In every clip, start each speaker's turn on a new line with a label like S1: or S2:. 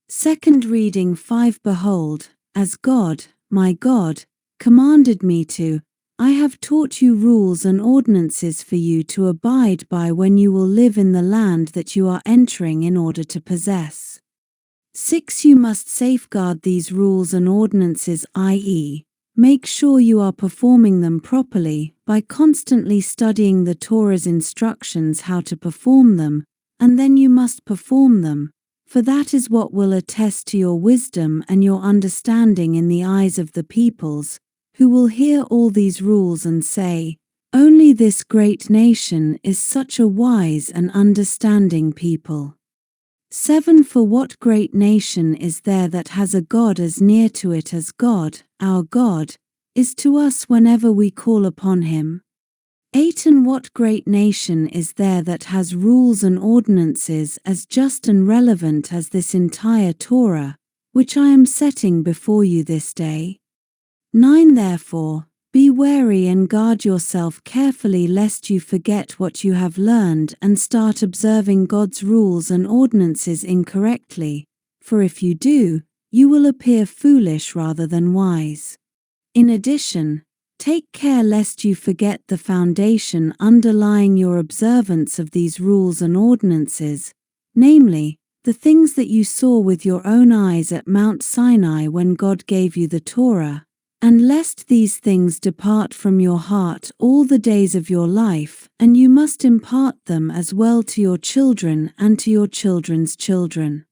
S1: Second reading 5. Behold, as God, my God, commanded me to, I have taught you rules and ordinances for you to abide by when you will live in the land that you are entering in order to possess. 6. You must safeguard these rules and ordinances, i.e., make sure you are performing them properly by constantly studying the Torah's instructions how to perform them, and then you must perform them, for that is what will attest to your wisdom and your understanding in the eyes of the peoples, who will hear all these rules and say, "Only this great nation is such a wise and understanding people." 7. For what great nation is there that has a God as near to it as God, our God, is to us whenever we call upon him? 8. And what great nation is there that has rules and ordinances as just and relevant as this entire Torah, which I am setting before you this day? 9. Therefore, be wary and guard yourself carefully lest you forget what you have learned and start observing God's rules and ordinances incorrectly, for if you do, you will appear foolish rather than wise. In addition, take care lest you forget the foundation underlying your observance of these rules and ordinances, namely, the things that you saw with your own eyes at Mount Sinai when God gave you the Torah, and lest these things depart from your heart all the days of your life, and you must impart them as well to your children and to your children's children.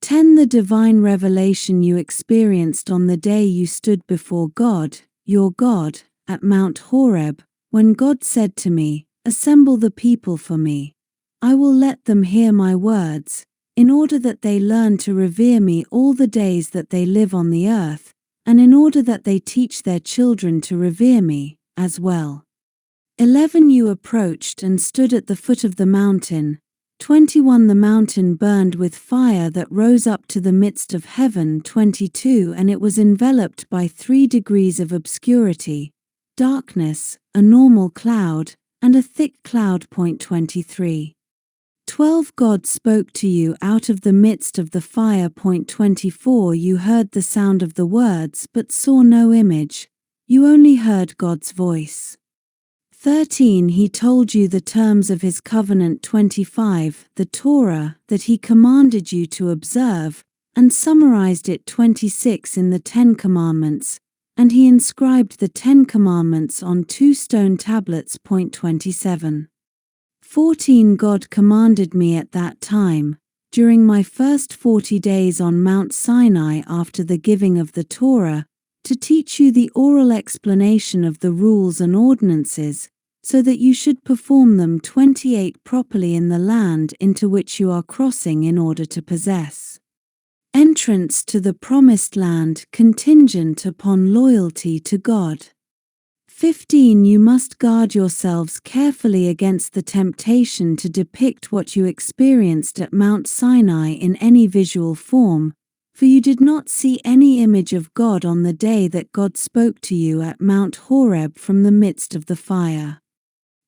S1: 10. The divine revelation you experienced on the day you stood before God, your God, at Mount Horeb, when God said to me, "Assemble the people for me. I will let them hear my words, in order that they learn to revere me all the days that they live on the earth, and in order that they teach their children to revere me, as well." 11. You approached and stood at the foot of the mountain. 21. The mountain burned with fire that rose up to the midst of heaven. 22. And it was enveloped by 3 degrees of obscurity, darkness, a normal cloud, and a thick cloud. 23. 12. God spoke to you out of the midst of the fire. 24. You heard the sound of the words but saw no image. You only heard God's voice. 13. He told you the terms of his covenant. 25. The Torah that he commanded you to observe, and summarized it. 26. In the 10 Commandments, and he inscribed the 10 Commandments on 2 stone tablets. 27. 14. God commanded me at that time, during my first 40 days on Mount Sinai after the giving of the Torah, to teach you the oral explanation of the rules and ordinances, so that you should perform them. 28. Properly in the land into which you are crossing in order to possess. Entrance to the promised land contingent upon loyalty to God. 15. You must guard yourselves carefully against the temptation to depict what you experienced at Mount Sinai in any visual form, for you did not see any image of God on the day that God spoke to you at Mount Horeb from the midst of the fire.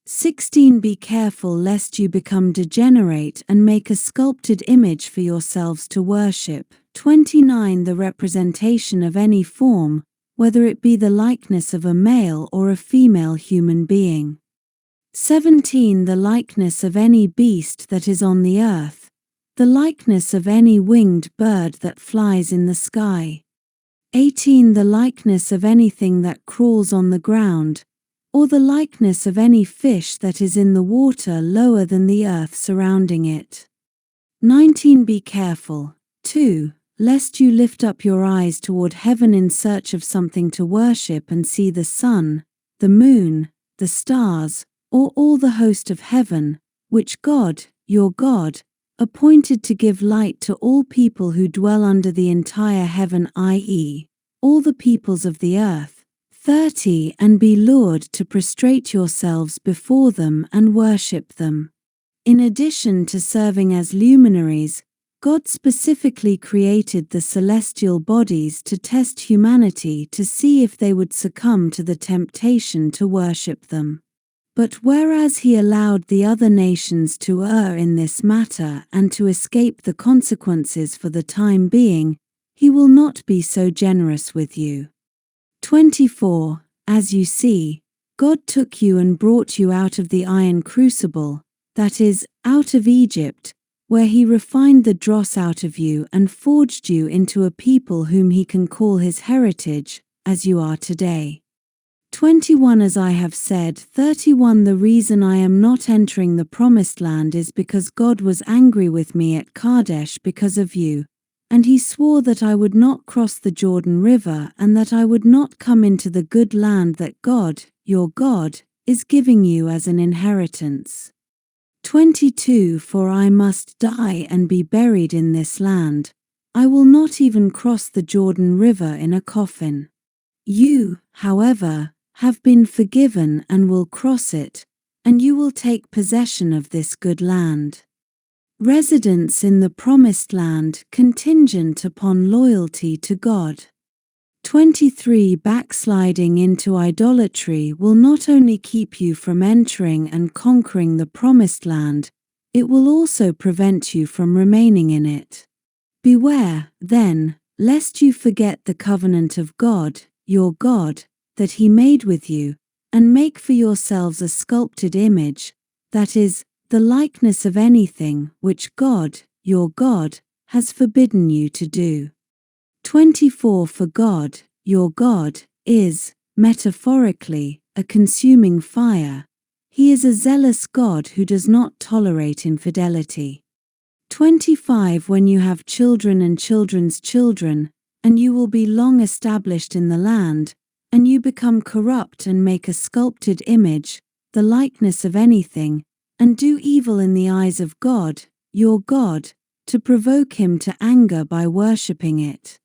S1: 16. Be careful lest you become degenerate and make a sculpted image for yourselves to worship. 29. The representation of any form, whether it be the likeness of a male or a female human being. 17. The likeness of any beast that is on the earth, the likeness of any winged bird that flies in the sky. 18. The likeness of anything that crawls on the ground, or the likeness of any fish that is in the water lower than the earth surrounding it. 19. Be careful, 2. Lest you lift up your eyes toward heaven in search of something to worship and see the sun, the moon, the stars, or all the host of heaven, which God, your God, appointed to give light to all people who dwell under the entire heaven, i.e., all the peoples of the earth. 30. And be lured to prostrate yourselves before them and worship them. In addition to serving as luminaries, God specifically created the celestial bodies to test humanity to see if they would succumb to the temptation to worship them. But whereas he allowed the other nations to err in this matter and to escape the consequences for the time being, he will not be so generous with you. 24. As you see, God took you and brought you out of the iron crucible, that is, out of Egypt, where he refined the dross out of you and forged you into a people whom he can call his heritage, as you are today. 21. As I have said. 31. The reason I am not entering the promised land is because God was angry with me at Kadesh because of you, and he swore that I would not cross the Jordan River and that I would not come into the good land that God, your God, is giving you as an inheritance. 22. For I must die and be buried in this land. I will not even cross the Jordan River in a coffin. You, however, have been forgiven and will cross it, and you will take possession of this good land. Residence in the promised land contingent upon loyalty to God. 23. Backsliding into idolatry will not only keep you from entering and conquering the promised land, it will also prevent you from remaining in it. Beware, then, lest you forget the covenant of God, your God, that he made with you, and make for yourselves a sculpted image, that is, the likeness of anything which God, your God, has forbidden you to do. 24. For God, your God, is, metaphorically, a consuming fire. He is a zealous God who does not tolerate infidelity. 25. When you have children and children's children, and you will be long established in the land, and you become corrupt and make a sculpted image, the likeness of anything, and do evil in the eyes of God, your God, to provoke him to anger by worshipping it.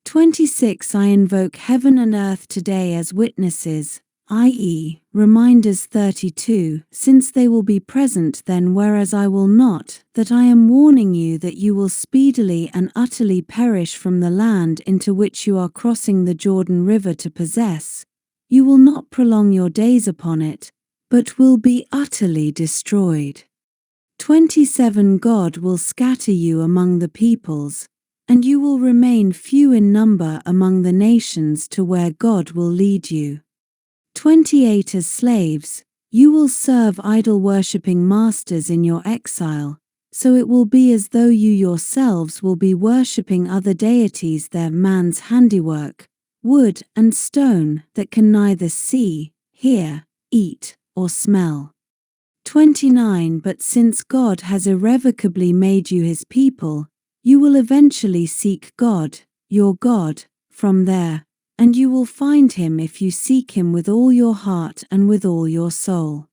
S1: 26. I invoke heaven and earth today as witnesses, i.e., reminders. 32. Since they will be present then, whereas I will not, that I am warning you that you will speedily and utterly perish from the land into which you are crossing the Jordan River to possess. You will not prolong your days upon it, but will be utterly destroyed. 27. God will scatter you among the peoples, and you will remain few in number among the nations to where God will lead you. 28. As slaves, you will serve idol-worshipping masters in your exile, so it will be as though you yourselves will be worshipping other deities, their man's handiwork, wood and stone, that can neither see, hear, eat, or smell. 29. But since God has irrevocably made you his people, you will eventually seek God, your God, from there, and you will find him if you seek him with all your heart and with all your soul.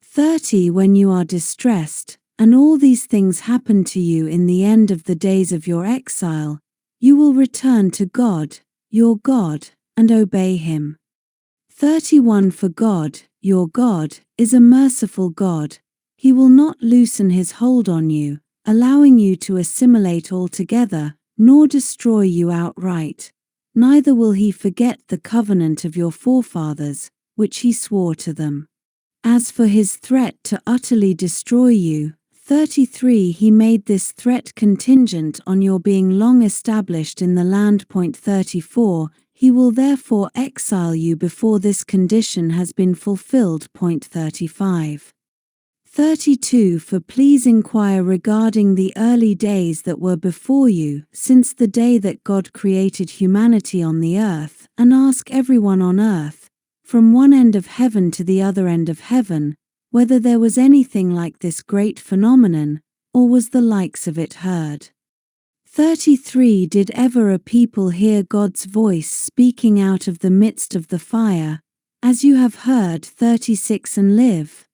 S1: 30. When you are distressed, and all these things happen to you in the end of the days of your exile, you will return to God, your God, and obey him. 31. For God, your God, is a merciful God. He will not loosen his hold on you, allowing you to assimilate altogether, nor destroy you outright. Neither will he forget the covenant of your forefathers, which he swore to them. As for his threat to utterly destroy you, 33. He made this threat contingent on your being long established in the land. 34. He will therefore exile you before this condition has been fulfilled. 35. 32. For please inquire regarding the early days that were before you, since the day that God created humanity on the earth, and ask everyone on earth, from one end of heaven to the other end of heaven, whether there was anything like this great phenomenon, or was the likes of it heard. 33. Did ever a people hear God's voice speaking out of the midst of the fire, as you have heard? 36. And live.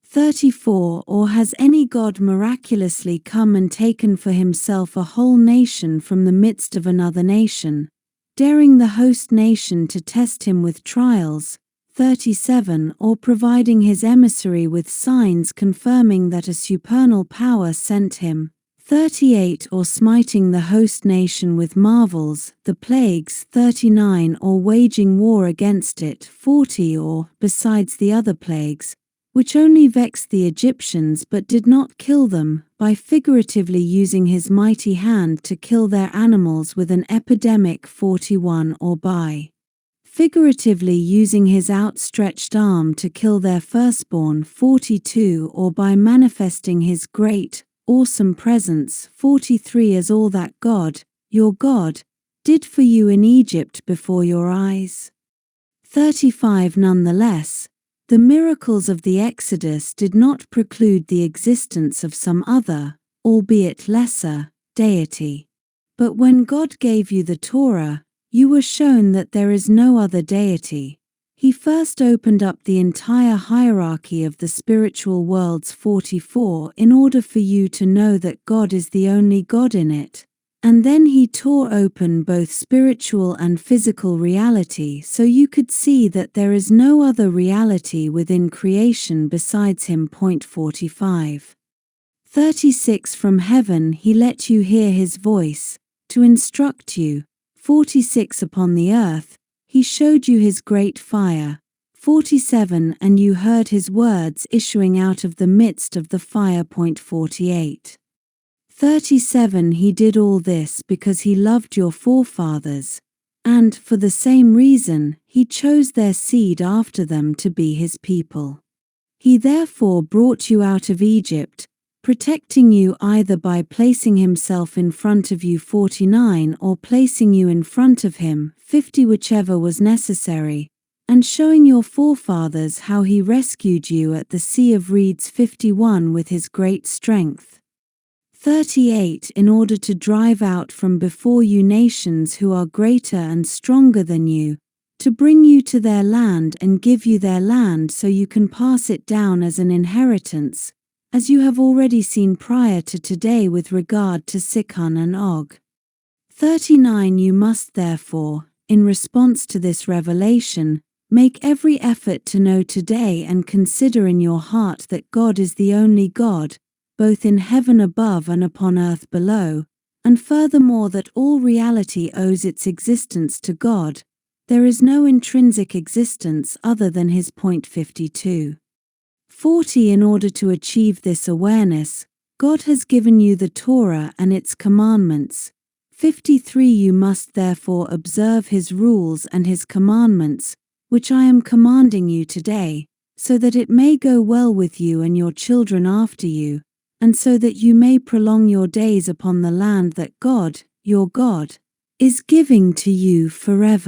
S1: 34. Or has any God miraculously come and taken for himself a whole nation from the midst of another nation, daring the host nation to test him with trials? 37. Or providing his emissary with signs confirming that a supernal power sent him? 38 or smiting the host nation with marvels, the plagues, 39 or waging war against it, 40 or, besides the other plagues, which only vexed the Egyptians but did not kill them, by figuratively using his mighty hand to kill their animals with an epidemic, 41 or by figuratively using his outstretched arm to kill their firstborn, 42 or by manifesting his great, awesome presence, 43 as all that God, your God, did for you in Egypt before your eyes. 35 Nonetheless, the miracles of the Exodus did not preclude the existence of some other, albeit lesser, deity. But when God gave you the Torah, you were shown that there is no other deity. He first opened up the entire hierarchy of the spiritual worlds, 44, in order for you to know that God is the only God in it. And then he tore open both spiritual and physical reality so you could see that there is no other reality within creation besides him. 45. 36 From heaven he let you hear his voice, to instruct you. 46 Upon the earth, he showed you his great fire. 47 And you heard his words issuing out of the midst of the fire. 48. 37 He did all this because he loved your forefathers, and, for the same reason, he chose their seed after them to be his people. He therefore brought you out of Egypt, protecting you either by placing himself in front of you, 49, or placing you in front of him, 50, whichever was necessary, and showing your forefathers how he rescued you at the Sea of Reeds, 51, with his great strength. 38 In order to drive out from before you nations who are greater and stronger than you, to bring you to their land and give you their land so you can pass it down as an inheritance, as you have already seen prior to today with regard to Sihon and Og. 39 You must therefore, in response to this revelation, make every effort to know today and consider in your heart that God is the only God, both in heaven above and upon earth below, and furthermore that all reality owes its existence to God. There is no intrinsic existence other than his. 52. 40 In order to achieve this awareness, God has given you the Torah and its commandments. 53 You must therefore observe his rules and his commandments, which I am commanding you today, so that it may go well with you and your children after you, and so that you may prolong your days upon the land that God, your God, is giving to you forever.